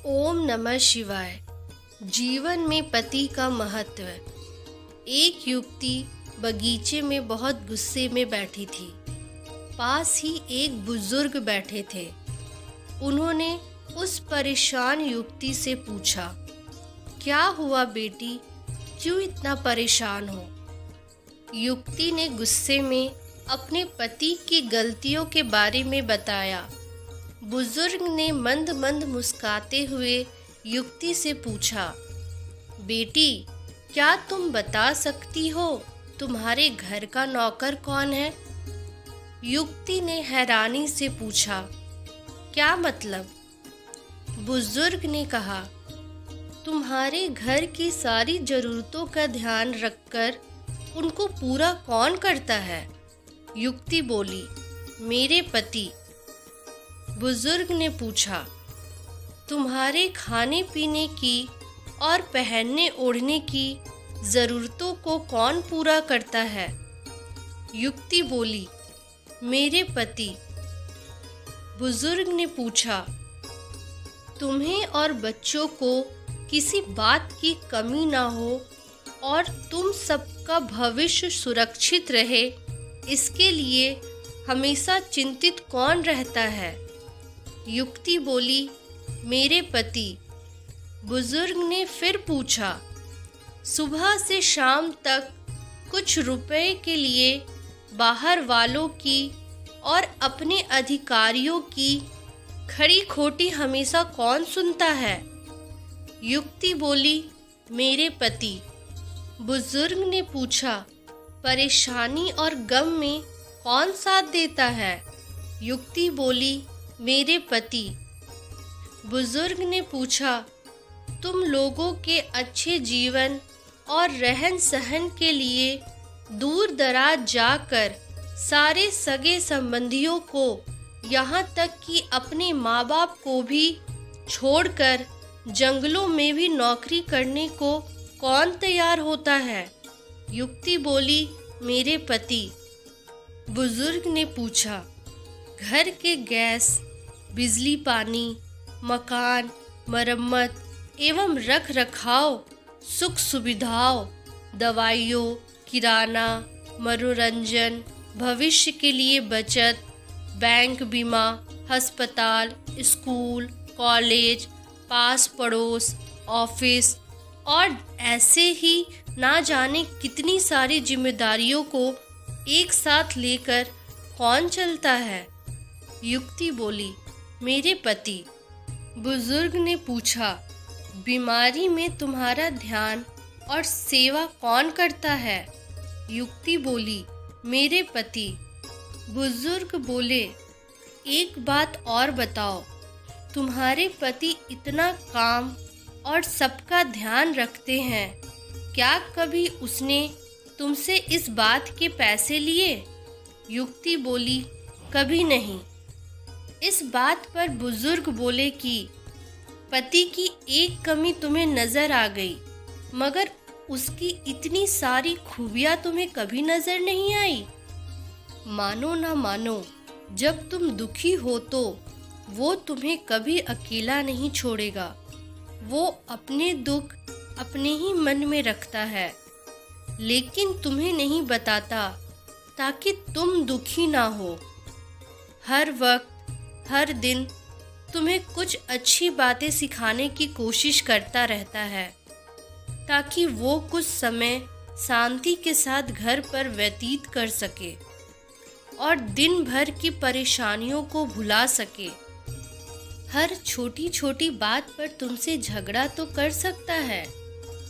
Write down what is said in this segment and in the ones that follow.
ओम नमः शिवाय। जीवन में पति का महत्व। एक युवती बगीचे में बहुत गुस्से में बैठी थी। पास ही एक बुजुर्ग बैठे थे। उन्होंने उस परेशान युवती से पूछा, क्या हुआ बेटी, क्यों इतना परेशान हो? युवती ने गुस्से में अपने पति की गलतियों के बारे में बताया। बुजुर्ग ने मंद मंद मुस्कुराते हुए युवती से पूछा, बेटी, क्या तुम बता सकती हो तुम्हारे घर का नौकर कौन है? युवती ने हैरानी से पूछा, क्या मतलब? बुजुर्ग ने कहा, तुम्हारे घर की सारी जरूरतों का ध्यान रखकर उनको पूरा कौन करता है? युवती बोली, मेरे पति। बुजुर्ग ने पूछा, तुम्हारे खाने पीने की और पहनने ओढ़ने की ज़रूरतों को कौन पूरा करता है? युवती बोली, मेरे पति। बुजुर्ग ने पूछा, तुम्हें और बच्चों को किसी बात की कमी ना हो और तुम सबका भविष्य सुरक्षित रहे, इसके लिए हमेशा चिंतित कौन रहता है? युवती बोली, मेरे पति। बुजुर्ग ने फिर पूछा, सुबह से शाम तक कुछ रुपए के लिए बाहर वालों की और अपने अधिकारियों की खरी खोटी हमेशा कौन सुनता है? युवती बोली, मेरे पति। बुजुर्ग ने पूछा, परेशानी और गम में कौन साथ देता है? युवती बोली, मेरे पति। बुजुर्ग ने पूछा, तुम लोगों के अच्छे जीवन और रहन सहन के लिए दूर दराज जाकर सारे सगे संबंधियों को, यहाँ तक कि अपने माँ बाप को भी छोड़कर जंगलों में भी नौकरी करने को कौन तैयार होता है? युवती बोली, मेरे पति। बुजुर्ग ने पूछा, घर के गैस, बिजली पानी, मकान, मरम्मत एवं रख रखाव, सुख सुविधाओं, दवाइयों, किराना, मनोरंजन, भविष्य के लिए बचत, बैंक बीमा, अस्पताल, स्कूल, कॉलेज, पास पड़ोस, ऑफिस और ऐसे ही ना जाने कितनी सारी जिम्मेदारियों को एक साथ लेकर कौन चलता है? युवती बोली, मेरे पति। बुजुर्ग ने पूछा, बीमारी में तुम्हारा ध्यान और सेवा कौन करता है? युवती बोली, मेरे पति। बुजुर्ग बोले, एक बात और बताओ, तुम्हारे पति इतना काम और सबका ध्यान रखते हैं, क्या कभी उसने तुमसे इस बात के पैसे लिए? युवती बोली, कभी नहीं। इस बात पर बुजुर्ग बोले कि पति की एक कमी तुम्हें नजर आ गई, मगर उसकी इतनी सारी खूबियां तुम्हें कभी नजर नहीं आई। मानो ना मानो, जब तुम दुखी हो तो वो तुम्हें कभी अकेला नहीं छोड़ेगा। वो अपने दुख अपने ही मन में रखता है, लेकिन तुम्हें नहीं बताता ताकि तुम दुखी ना हो। हर वक्त, हर दिन तुम्हें कुछ अच्छी बातें सिखाने की कोशिश करता रहता है, ताकि वो कुछ समय शांति के साथ घर पर व्यतीत कर सके और दिन भर की परेशानियों को भुला सके। हर छोटी छोटी बात पर तुमसे झगड़ा तो कर सकता है,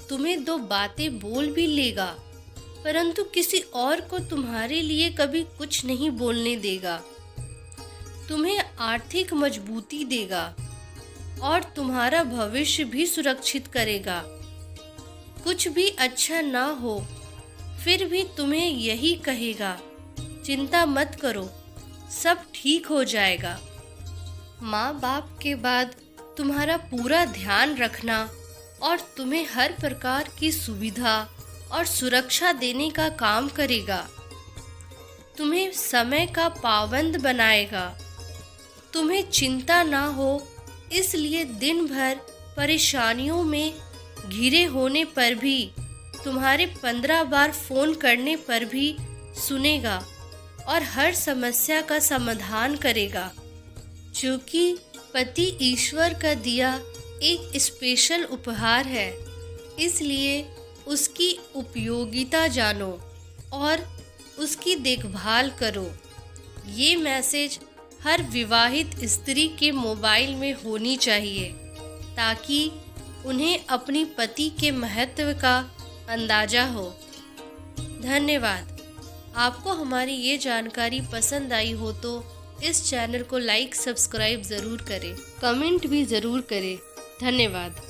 तुम्हें दो बातें बोल भी लेगा, परंतु किसी और को तुम्हारे लिए कभी कुछ नहीं बोलने देगा। तुम्हें आर्थिक मजबूती देगा और तुम्हारा भविष्य भी सुरक्षित करेगा। कुछ भी अच्छा ना हो फिर भी तुम्हें यही कहेगा, चिंता मत करो, सब ठीक हो जाएगा। माँ बाप के बाद तुम्हारा पूरा ध्यान रखना और तुम्हें हर प्रकार की सुविधा और सुरक्षा देने का काम करेगा। तुम्हें समय का पाबंद बनाएगा। तुम्हें चिंता ना हो इसलिए दिन भर परेशानियों में घिरे होने पर भी, तुम्हारे 15 बार फोन करने पर भी सुनेगा और हर समस्या का समाधान करेगा। क्योंकि पति ईश्वर का दिया एक स्पेशल उपहार है, इसलिए उसकी उपयोगिता जानो और उसकी देखभाल करो। ये मैसेज हर विवाहित स्त्री के मोबाइल में होनी चाहिए ताकि उन्हें अपनी पति के महत्व का अंदाजा हो। धन्यवाद। आपको हमारी ये जानकारी पसंद आई हो तो इस चैनल को लाइक सब्सक्राइब ज़रूर करें, कमेंट भी ज़रूर करें। धन्यवाद।